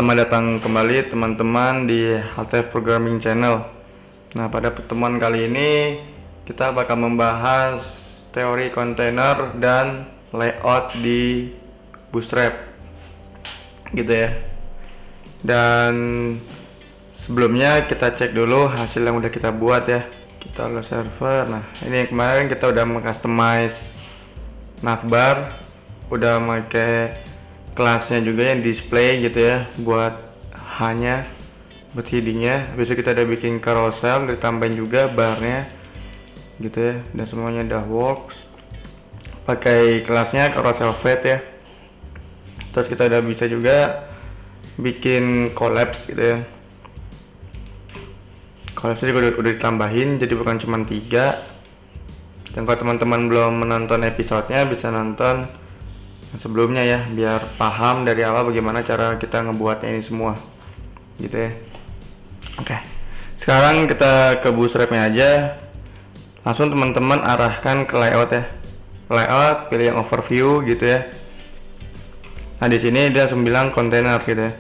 Selamat datang kembali teman-teman di HTF Programming Channel. Nah, pada pertemuan kali ini kita bakal membahas teori kontainer dan layout di Bootstrap gitu ya. Dan sebelumnya kita cek dulu hasil yang udah kita buat ya. Kita load server. Nah, ini kemarin kita udah mengcustomize navbar, udah pakai kelasnya juga yang display gitu ya, buat hanya buat headingnya. Besok kita udah bikin carousel, ditambahin juga barnya gitu ya, dan semuanya udah works. Pakai kelasnya carousel fed ya. Terus kita udah bisa juga bikin collapse gitu ya. Collapse juga udah ditambahin, jadi bukan cuma 3. Dan kalau teman-teman belum menonton episodenya, bisa nonton sebelumnya ya, biar paham dari awal bagaimana cara kita ngebuatnya ini semua gitu ya. Oke, sekarang kita ke Bootstrapnya aja. Langsung teman-teman arahkan ke layout ya. Layout, pilih yang overview gitu ya. Nah, di sini dia langsung bilang containers gitu ya.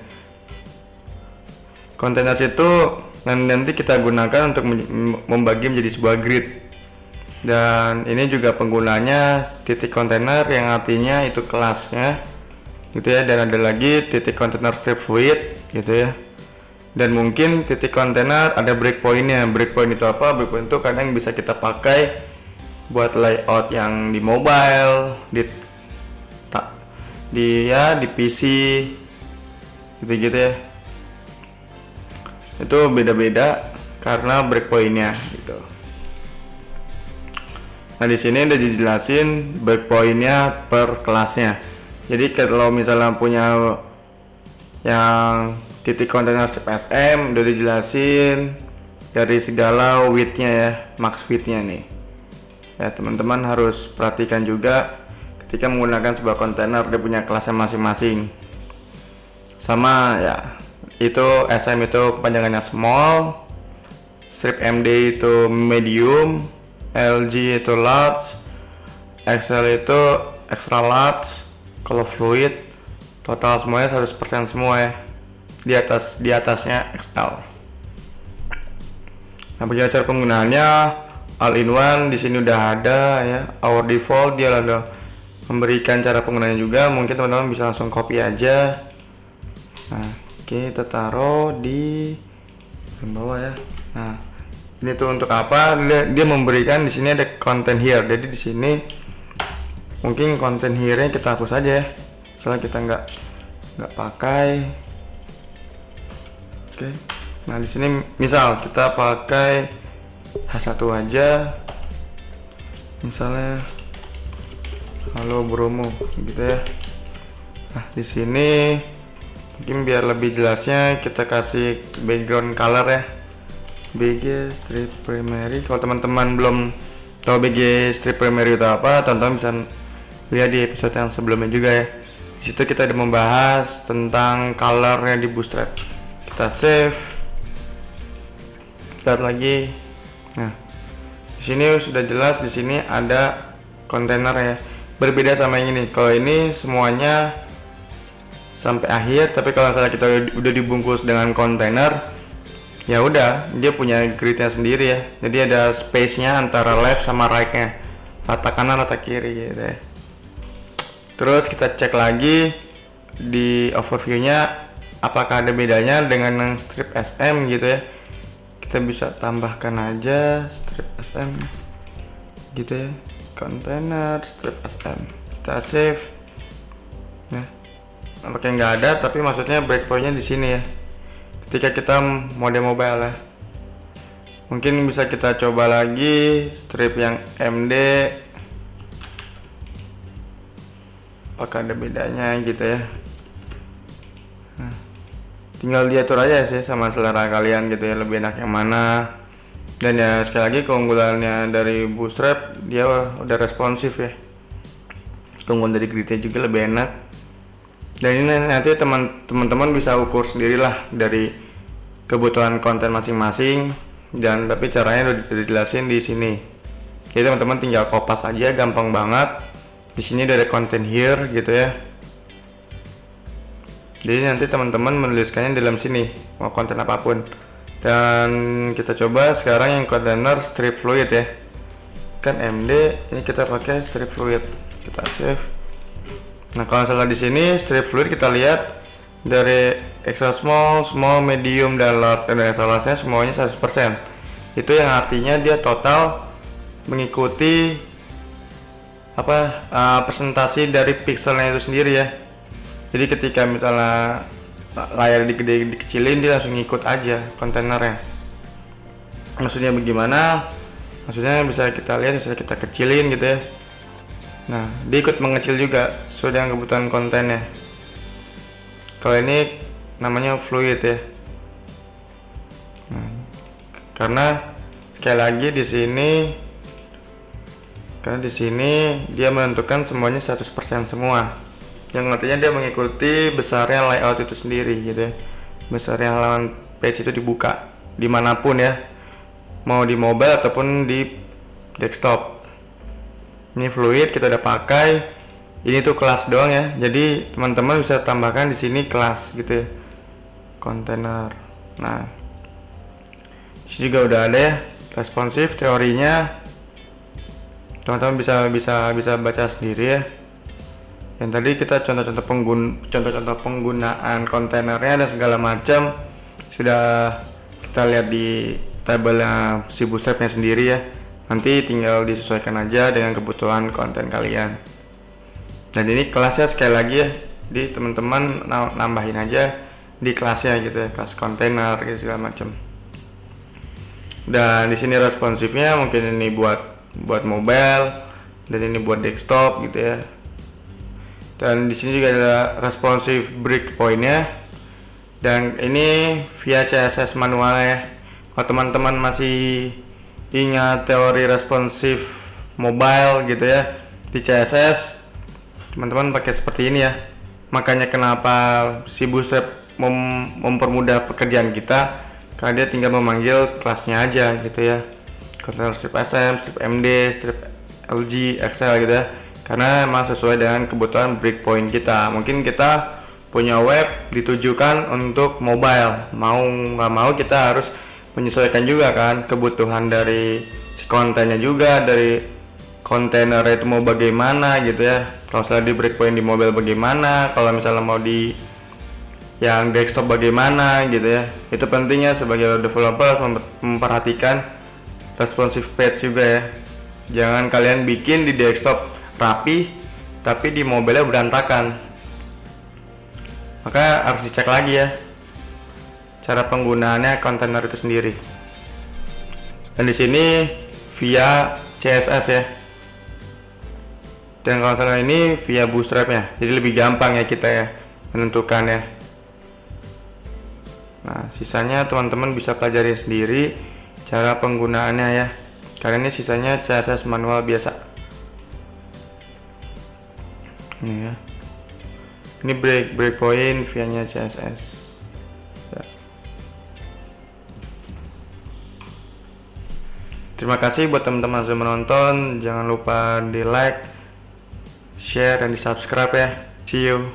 Containers itu nanti kita gunakan untuk membagi menjadi sebuah grid. Dan ini juga penggunanya titik kontainer yang artinya itu kelasnya gitu ya, dan ada lagi titik kontainer strip width gitu ya, dan mungkin titik kontainer ada breakpointnya. Breakpoint itu apa? Breakpoint itu kadang bisa kita pakai buat layout yang di mobile, di PC gitu-gitu ya. Itu beda-beda karena breakpointnya gitu. Nah, di sini udah dijelasin breakpointnya per kelasnya. Jadi kalau misalnya punya yang titik kontainer strip SM udah dijelasin dari segala widthnya ya, max widthnya nih. Ya, teman-teman harus perhatikan juga ketika menggunakan sebuah kontainer, dia punya kelasnya masing-masing. Sama ya, itu SM itu kepanjangannya small, strip MD itu medium, LG itu large, XL itu extra large. Kalau fluid total semuanya 100% semua ya, di atasnya XL. Nah, bagaimana cara penggunaannya? All in one di sini udah ada ya. Our default dia udah memberikan cara penggunaannya juga. Mungkin teman-teman bisa langsung copy aja. Nah, kita taruh di bawah ya. Nah, ini tuh untuk apa? Dia memberikan di sini ada content here. Jadi di sini mungkin content here-nya kita hapus aja ya. Soalnya kita nggak pakai. Oke. Nah, di sini misal kita pakai H1 aja. Misalnya halo Bromo gitu ya. Nah, di sini mungkin biar lebih jelasnya kita kasih background color ya. BG Strip Primary. Kalau teman-teman belum tahu BG Strip Primary itu apa, teman-teman bisa lihat di episode yang sebelumnya juga ya. Di situ kita udah membahas tentang colornya di Bootstrap. Kita save. Start lagi. Nah, di sini sudah jelas, di sini ada kontainer ya. Berbeda sama yang ini. Kalau ini semuanya sampai akhir, tapi kalau misalnya kita udah dibungkus dengan kontainer, ya udah dia punya gridnya sendiri ya. Jadi ada space-nya antara left sama right-nya, rata kanan rata kiri gitu ya. Terus kita cek lagi di overview-nya apakah ada bedanya dengan yang strip SM gitu ya. Kita bisa tambahkan aja strip SM gitu ya, container strip SM. Kita save. Nah, apakah nggak ada, tapi maksudnya breakpoint-nya di sini ya. Ketika kita mode mobile ya, mungkin bisa kita coba lagi strip yang MD, apakah ada bedanya gitu ya. Nah, tinggal diatur aja sih sama selera kalian gitu ya, lebih enak yang mana. Dan ya sekali lagi keunggulannya dari Bootstrap, dia udah responsif ya. Keunggulan dari gridnya juga lebih enak. Dan ini nanti teman-teman bisa ukur sendirilah dari kebutuhan konten masing-masing, dan tapi caranya udah dijelasin di sini. Jadi teman-teman tinggal kopas aja, gampang banget. Di sini ada content here gitu ya. Jadi nanti teman-teman menuliskannya dalam sini mau konten apapun. Dan kita coba sekarang yang kontainer strip fluid ya. Kan MD, ini kita pakai strip fluid. Kita save. Nah, kalau misalnya di sini strip fluid kita lihat dari extra small, small, medium dan large. Dan extra large-nya semuanya 100%. Itu yang artinya dia total mengikuti presentasi dari pixelnya itu sendiri ya. Jadi ketika misalnya layar dikecilin, dia langsung ngikut aja kontainernya. Maksudnya bagaimana? Maksudnya bisa kita lihat, bisa kita kecilin gitu ya. Nah, dia ikut mengecil juga sesuai dengan kebutuhan kontennya. Kalau ini namanya fluid ya. Nah, karena sekali lagi di sini, karena di sini dia menentukan semuanya 100% semua. Yang artinya dia mengikuti besarnya layout itu sendiri gitu ya. Besarnya halaman page itu dibuka dimanapun ya, mau di mobile ataupun di desktop. Ini fluid kita udah pakai. Ini tuh kelas doang ya, jadi teman-teman bisa tambahkan di sini kelas gitu ya, kontainer. Nah, di sini juga udah ada ya responsif teorinya, teman-teman bisa baca sendiri ya. Yang tadi kita contoh-contoh penggunaan kontainernya dan segala macam sudah kita lihat di tabelnya si Bootstrap-nya sendiri ya. Nanti tinggal disesuaikan aja dengan kebutuhan konten kalian. Dan ini kelasnya sekali lagi ya, di teman-teman nambahin aja di kelasnya gitu ya, kelas kontainer gitu segala macam. Dan di sini responsifnya mungkin ini buat mobile dan ini buat desktop gitu ya. Dan di sini juga ada responsive breakpoint-nya. Dan ini via CSS manual ya. Kalau teman-teman masih ingat teori responsive mobile gitu ya, di CSS teman-teman pakai seperti ini ya. Makanya kenapa si Bootstrap mempermudah pekerjaan kita, karena dia tinggal memanggil kelasnya aja gitu ya. Container strip SM, strip MD, strip LG, Excel gitu ya. Karena memang sesuai dengan kebutuhan breakpoint kita. Mungkin kita punya web ditujukan untuk mobile, mau nggak mau kita harus menyesuaikan juga kan kebutuhan dari si kontennya juga, dari kontainer itu mau bagaimana gitu ya. Kalau misalnya di breakpoint di mobile bagaimana, kalau misalnya mau di yang desktop bagaimana gitu ya. Itu pentingnya sebagai developer memperhatikan responsive page juga ya. Jangan kalian bikin di desktop rapi tapi di mobile berantakan. Maka harus dicek lagi ya cara penggunaannya kontainer itu sendiri. Dan di sini via CSS ya. Dan kalau misalnya ini via Bootstrap ya. Jadi lebih gampang ya kita ya menentukannya. Nah, sisanya teman-teman bisa pelajari sendiri cara penggunaannya ya. Karena ini sisanya CSS manual biasa. Ini ya. Ini breakpoint via CSS. Ya. Terima kasih buat teman-teman yang sudah menonton. Jangan lupa di like, share, dan di subscribe ya. See you.